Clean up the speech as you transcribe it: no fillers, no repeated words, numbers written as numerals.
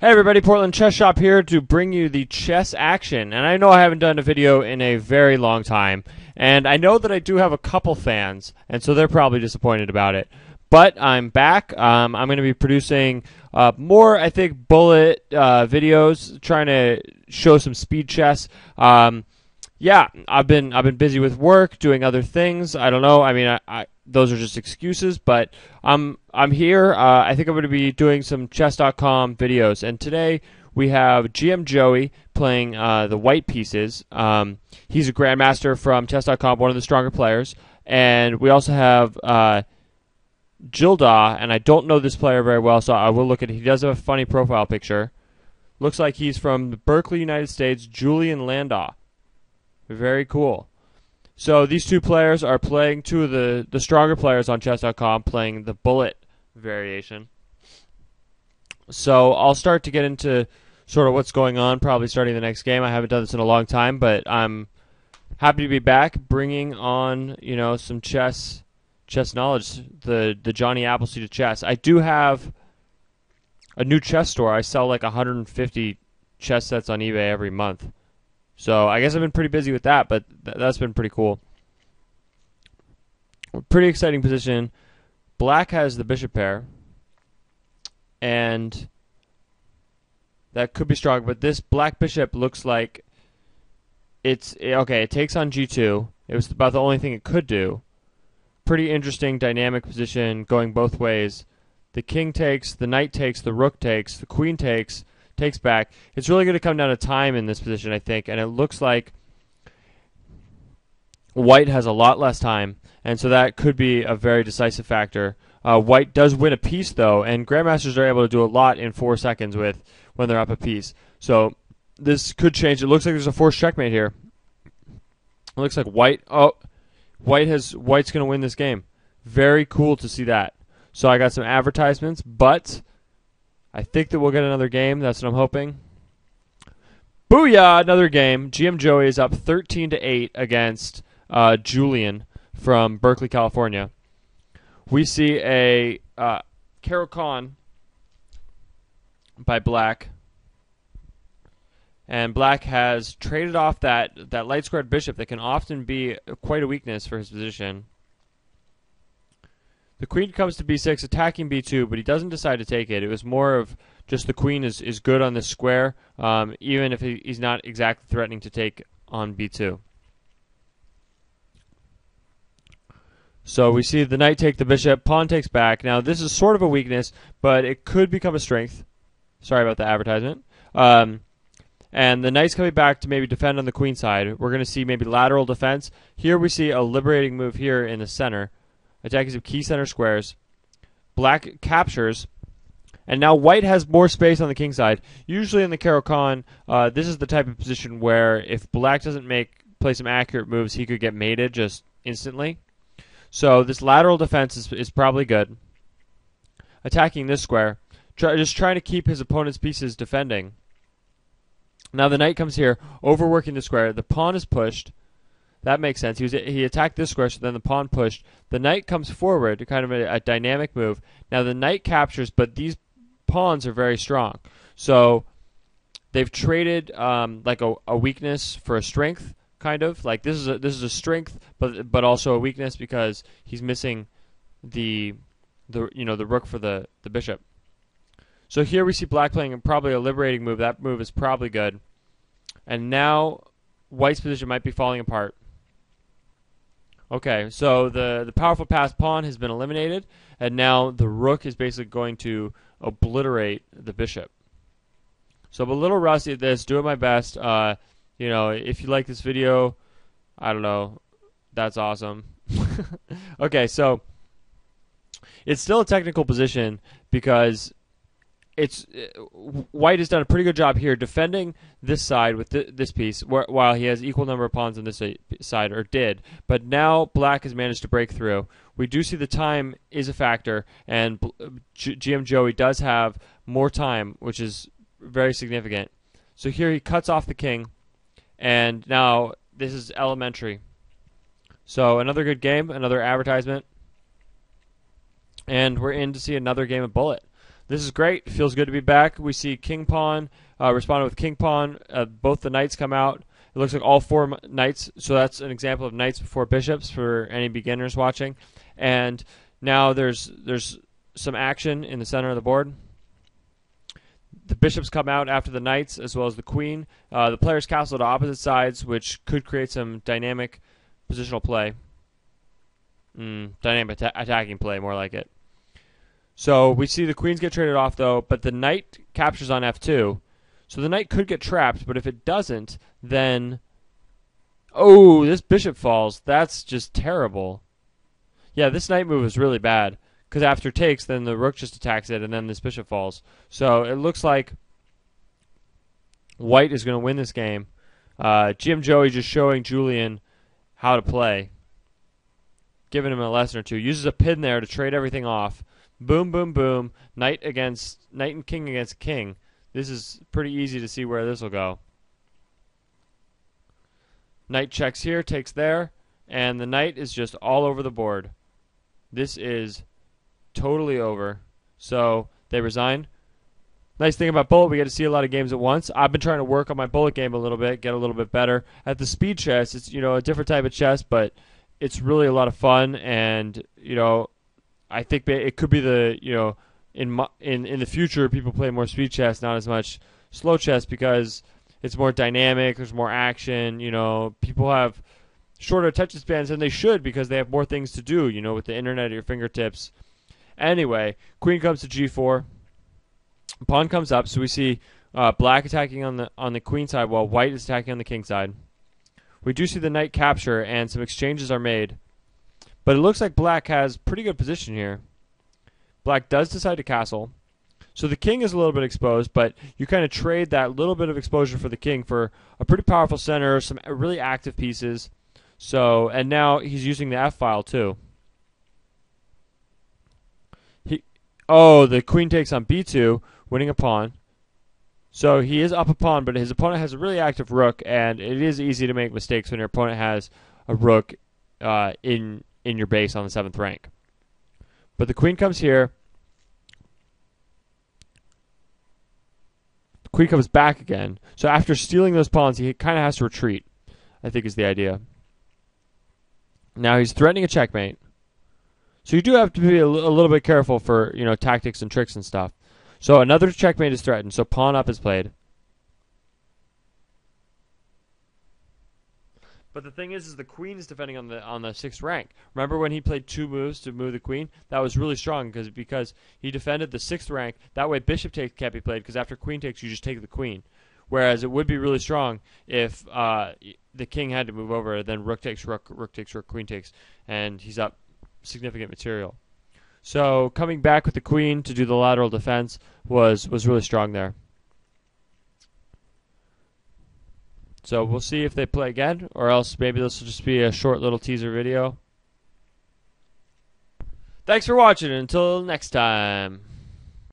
Hey everybody, Portland Chess Shop here to bring you the chess action. And I know I haven't done a video in a very long time, and I know that I do have a couple fans, and so they're probably disappointed about it. But I'm back. I'm going to be producing more, I think, bullet videos, trying to show some speed chess. Yeah, I've been busy with work, doing other things. I don't know. I mean, I those are just excuses, but I'm here. I think I'm going to be doing some chess.com videos, and today we have GM Joey playing the white pieces. He's a grandmaster from chess.com, one of the stronger players, and we also have Gilda, and I don't know this player very well, so I will look at it. He does have a funny profile picture. Looks like he's from Berkeley, United States. Julian Landow. Very cool. So these two players are playing two of the stronger players on chess.com, playing the bullet variation. So I'll start to get into sort of what's going on, probably starting the next game. I haven't done this in a long time, but I'm happy to be back, bringing on some chess knowledge, the Johnny Appleseed of chess. I do have a new chess store. I sell like 150 chess sets on eBay every month. So I guess I've been pretty busy with that, but that's been pretty cool. Pretty exciting position. Black has the bishop pair, and that could be strong, but this black bishop looks like okay, it takes on g2. It was about the only thing it could do. Pretty interesting dynamic position going both ways. The king takes, the knight takes, the rook takes, the queen takes back. It's really going to come down to time in this position, I think, and it looks like white has a lot less time, and so that could be a very decisive factor. White does win a piece, though, and grandmasters are able to do a lot in 4 seconds when they're up a piece. So this could change. It looks like there's a forced checkmate here. It looks like white's going to win this game. Very cool to see that. So I got some advertisements, but I think that we'll get another game. That's what I'm hoping. Booyah! Another game. GM Joey is up 13-8 against Julian from Berkeley, California. We see a Caro-Kann by Black. And Black has traded off that light squared bishop that can often be quite a weakness for his position. The queen comes to b6, attacking b2, but he doesn't decide to take it. It was more of just the queen is good on this square, even if he's not exactly threatening to take on b2. So we see the knight take the bishop, pawn takes back. Now this is sort of a weakness, but it could become a strength. Sorry about the advertisement. And the knight's coming back to maybe defend on the queen side. We're going to see maybe lateral defense. Here we see a liberating move here in the center. Attacking some key center squares. Black captures. And now white has more space on the king side. Usually in the Caro-Kann, this is the type of position where if black doesn't play some accurate moves, he could get mated just instantly. So this lateral defense is probably good. Attacking this square. Just trying to keep his opponent's pieces defending. Now the knight comes here, overworking the square. The pawn is pushed. That makes sense. He attacked this square, so then the pawn pushed. The knight comes forward, kind of a dynamic move. Now the knight captures, but these pawns are very strong. So they've traded like a weakness for a strength, kind of. Like this is a strength, but also a weakness because he's missing the rook for the bishop. So here we see black playing probably a liberating move. That move is probably good. And now white's position might be falling apart. Okay, so the powerful passed pawn has been eliminated, and now the rook is basically going to obliterate the bishop. So I'm a little rusty at this, doing my best. If you like this video, I don't know, that's awesome. Okay, so it's still a technical position because white has done a pretty good job here defending this side with this piece, while he has equal number of pawns on this side, or did. But now black has managed to break through. We do see the time is a factor, and GM Joey does have more time, which is very significant. So here he cuts off the king, and now this is elementary. So another good game, another advertisement, and we're in to see another game of bullet. This is great. Feels good to be back. We see King Pawn responded with King Pawn. Both the knights come out. It looks like all 4 knights. So that's an example of knights before bishops for any beginners watching. And now there's some action in the center of the board. The bishops come out after the knights as well as the queen. The players castle to opposite sides, which could create some dynamic positional play. Dynamic attacking play, more like it. So we see the queens get traded off, though, but the knight captures on f2. So the knight could get trapped, but if it doesn't, then... Oh, this bishop falls. That's just terrible. Yeah, this knight move is really bad, because after takes, then the rook just attacks it, and then this bishop falls. So it looks like white is going to win this game. GM Joey just showing Julian how to play, giving him a lesson or two. Uses a pin there to trade everything off. Boom, boom, boom. Knight and king against king. This is pretty easy to see where this will go. Knight checks here, takes there, and the knight is just all over the board. This is totally over. So they resign. Nice thing about bullet, we get to see a lot of games at once. I've been trying to work on my bullet game a little bit, get a little bit better. At the speed chess, it's a different type of chess, but it's really a lot of fun, and I think it could be in the future people play more speed chess, not as much slow chess, because it's more dynamic. There's more action. People have shorter attention spans than they should because they have more things to do. With the internet at your fingertips. Anyway, queen comes to g4. Pawn comes up, so we see black attacking on the queen side while white is attacking on the king side. We do see the knight capture, and some exchanges are made. But it looks like black has pretty good position here. Black does decide to castle. So the king is a little bit exposed, but you kind of trade that little bit of exposure for the king for a pretty powerful center, some really active pieces. So, and now he's using the f-file too. The queen takes on b2, winning a pawn. So he is up a pawn, but his opponent has a really active rook, and it is easy to make mistakes when your opponent has a rook in your base on the 7th rank. But the queen comes here. The queen comes back again. So after stealing those pawns, he kind of has to retreat, I think is the idea. Now he's threatening a checkmate. So you do have to be a little bit careful for tactics and tricks and stuff. So another checkmate is threatened. So pawn up is played. But the thing is the queen is defending on the 6th rank. Remember when he played 2 moves to move the queen? That was really strong because he defended the 6th rank. That way bishop take can't be played, because after queen takes, you just take the queen. Whereas it would be really strong if the king had to move over, then rook takes rook, queen takes, and he's up significant material. So coming back with the queen to do the lateral defense was really strong there. So we'll see if they play again, or else maybe this will just be a short little teaser video. Thanks for watching, and until next time.